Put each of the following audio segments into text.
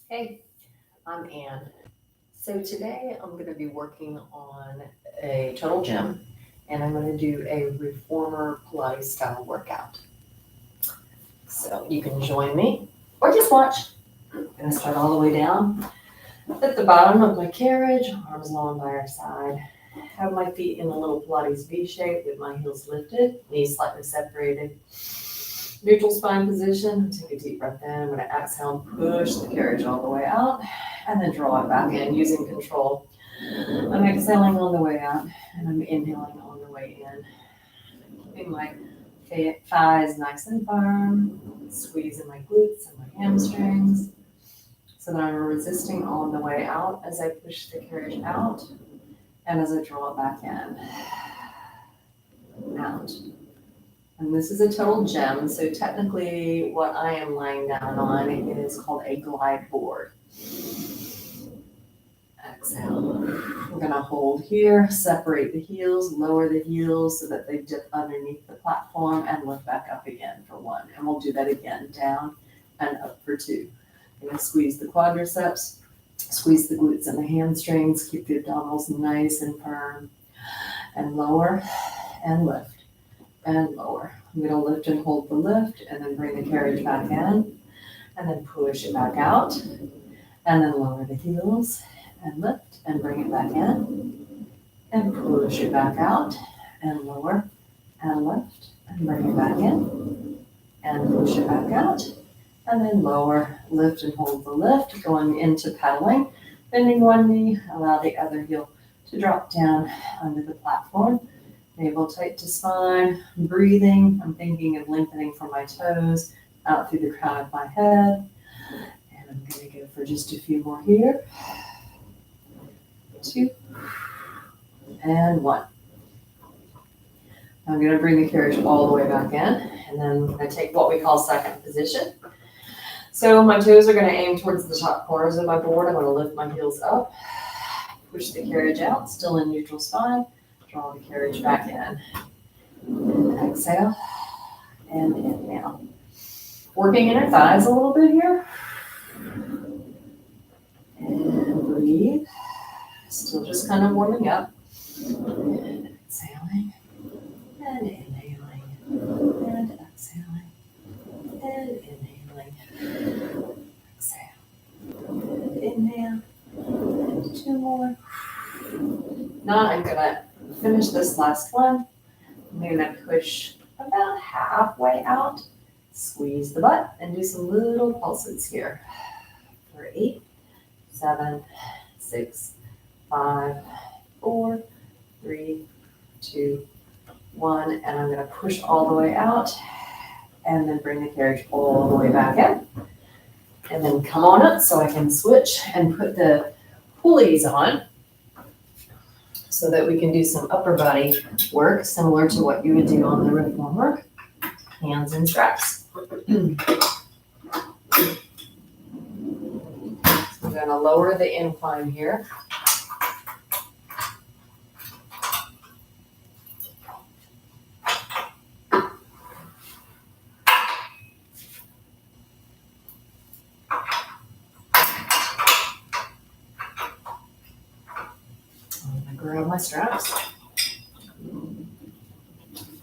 Hey, I'm Ann. So today I'm going to be working on a total gym and I'm going to do a reformer Pilates style workout. So you can join me or just watch. I'm going to start all the way down at the bottom of my carriage, arms long by our side. Have my feet in a little Pilates V shape with my heels lifted, knees slightly separated. Neutral spine position. Take a deep breath in. I'm going to exhale and push the carriage all the way out and then draw it back in using control. I'm exhaling on the way out and I'm inhaling on the way in. Keeping my thighs nice and firm, squeezing my glutes and my hamstrings so that I'm resisting on the way out as I push the carriage out and as I draw it back in. Out. And this is a total gem, so technically what I am lying down on is called a glide board. Exhale. We're going to hold here, separate the heels, lower the heels so that they dip underneath the platform and lift back up again for one. And we'll do that again, down and up for two. We're going to squeeze the quadriceps, squeeze the glutes and the hamstrings, keep the abdominals nice and firm, and lower and lift. And lower. I'm going to lift and hold the lift and then bring the carriage back in and then push it back out and then lower the heels and lift and bring it back in and push it back out and lower and lift and bring it back in and push it back out and then lower, lift and hold the lift, going into pedaling, bending one knee, allow the other heel to drop down under the platform. Navel tight to spine, breathing. I'm thinking of lengthening from my toes out through the crown of my head. And I'm going to go for just a few more here. 2 and 1. I'm going to bring the carriage all the way back in. And then I'm going to take what we call second position. So my toes are going to aim towards the top corners of my board. I'm going to lift my heels up, push the carriage out, still in neutral spine. Draw the carriage back in. And exhale and inhale. Working inner thighs a little bit here. And breathe. Still just kind of warming up. And exhaling. And inhaling. And exhaling. And inhaling. Exhale. And inhale. And 2 more. Now I'm going to finish this last one. I'm going to push about halfway out, squeeze the butt, and do some little pulses here. For 8, 7, 6, 5, 4, 3, 2, 1. And I'm going to push all the way out and then bring the carriage all the way back in. And then come on up so I can switch and put the pulleys on, so that we can do some upper body work similar to what you would do on the reformer, hands and straps. I'm going to lower the incline here. Grab my straps,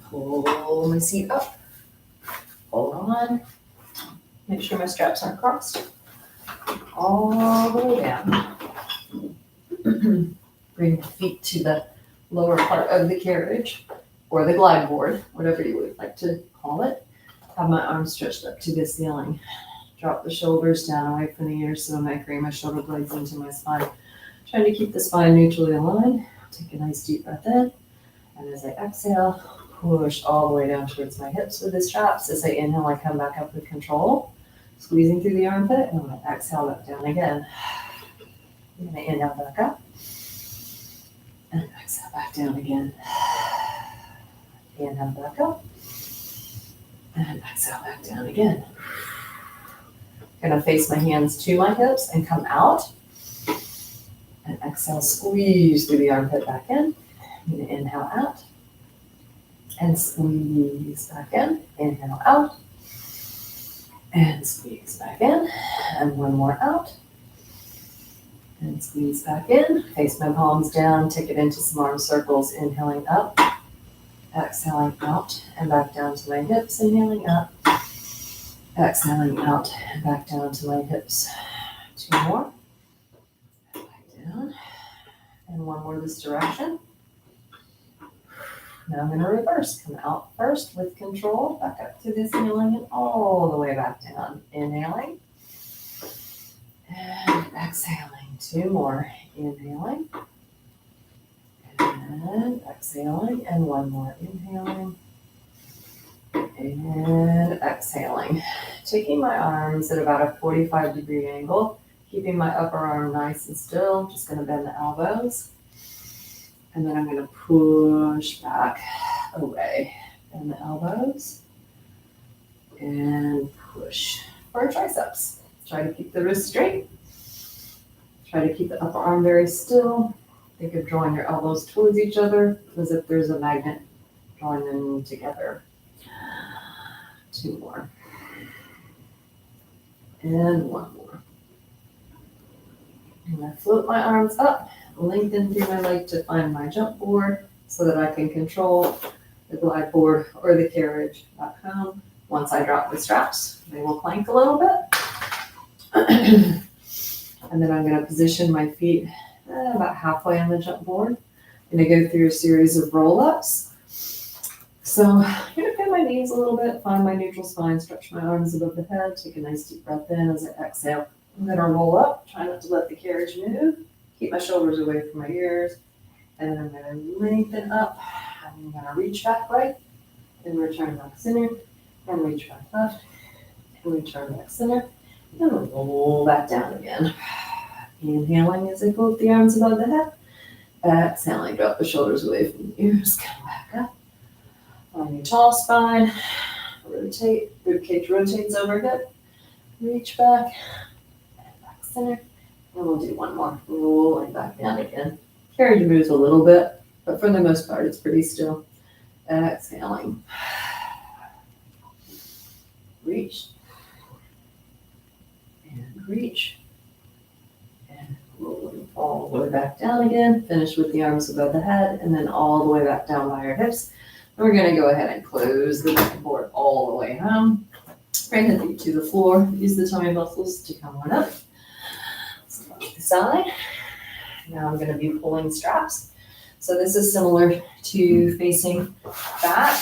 pull my seat up, hold on, make sure my straps aren't crossed, all the way down. Bring the feet to the lower part of the carriage or the glide board, whatever you would like to call it. Have my arms stretched up to the ceiling. Drop the shoulders down away from the ears so I'm anchoring my shoulder blades into my spine. Trying to keep the spine neutrally aligned. Take a nice deep breath in. And as I exhale, push all the way down towards my hips with the straps. As I inhale, I come back up with control. Squeezing through the armpit. And I'm going to exhale back down again. I'm going to inhale back up. And exhale back down again. Inhale back up. And exhale back down again. I'm going to face my hands to my hips and come out. And exhale, squeeze through the armpit back in. I'm going to inhale out. And squeeze back in. Inhale out. And squeeze back in. And one more out. And squeeze back in, face my palms down, take it into some arm circles, inhaling up, exhaling out, and back down to my hips, inhaling up, exhaling out, and back down to my hips. 2 more, back down, and 1 more this direction. Now I'm gonna reverse, come out first with control, back up to this, inhaling, and all the way back down, inhaling, and exhaling. 2 more, inhaling, and exhaling, and 1 more, inhaling, and exhaling. Taking my arms at about a 45-degree angle, keeping my upper arm nice and still, just gonna bend the elbows, and then I'm gonna push back away, bend the elbows, and push for our triceps. Try to keep the wrist straight. Try to keep the upper arm very still. Think of drawing your elbows towards each other as if there's a magnet drawing them together. 2 more. And 1 more. And I float my arms up, lengthen through my leg to find my jump board so that I can control the glide board or the carriage back home. Once I drop the straps, they will clank a little bit. And then I'm going to position my feet about halfway on the jump board. I'm going to go through a series of roll-ups. So I'm going to bend my knees a little bit, find my neutral spine, stretch my arms above the head, take a nice deep breath in as I exhale. I'm going to roll up, try not to let the carriage move, keep my shoulders away from my ears, and then I'm going to lengthen up. I'm going to reach back right, and return back center, and reach back left, and return back center, and roll back down again. Inhaling as I float the arms above the head. Exhaling, drop the shoulders away from the ears, come back up. On your tall spine, rotate, ribcage rotates overhead. Reach back, and back center. And we'll do 1 more, rolling back down again. Carriage moves a little bit, but for the most part, it's pretty still. Exhaling. Reach. And reach. And rolling all the way back down again. Finish with the arms above the head, and then all the way back down by your hips. And we're going to go ahead and close the board all the way home. Bring the feet to the floor. Use the tummy muscles to come on up. So off the side. Now I'm going to be pulling straps. So this is similar to facing back.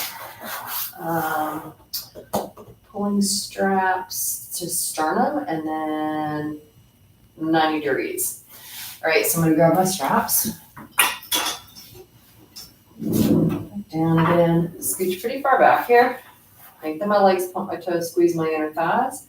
Pulling straps to sternum and then 90 degrees. All right, so I'm going to grab my straps. Down again. Scooch pretty far back here. Lengthen my legs, pump my toes, squeeze my inner thighs.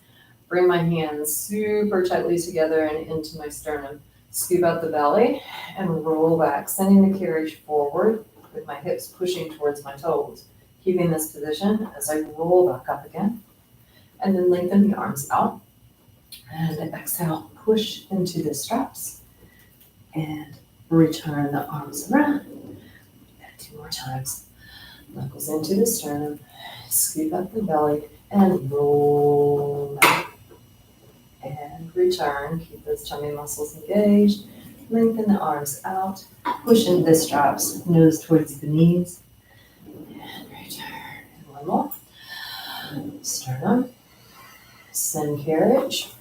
Bring my hands super tightly together and into my sternum. Scoop out the belly and roll back, sending the carriage forward with my hips pushing towards my toes. Keeping this position as I roll back up again. And then lengthen the arms out. And exhale, push into the straps. And return the arms around. And 2 more times. Knuckles into the sternum. Scoop up the belly and roll back. And return. Keep those tummy muscles engaged. Lengthen the arms out. Push into the straps. Nose towards the knees. And return. And 1 more. Sternum. Send carriage.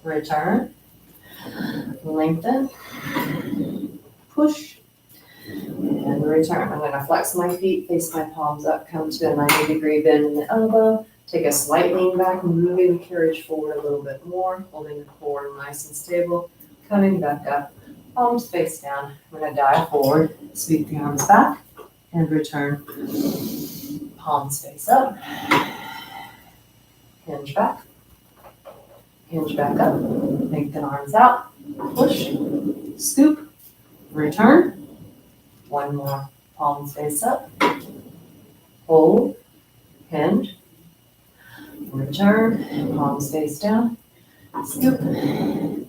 Return. Lengthen. Push. And return. I'm going to flex my feet, face my palms up, come to a 90-degree bend in the elbow. Take a slight lean back, moving the carriage forward a little bit more, holding the core nice and stable. Coming back up, palms face down. I'm going to dive forward, sweep the arms back, and return. Palms face up. Hinge back up, lengthen arms out, push, scoop, return. 1 more, palms face up, hold, hinge, return, palms face down, scoop, and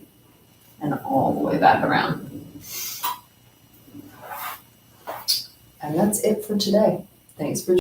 all the way back around. And that's it for today. Thanks for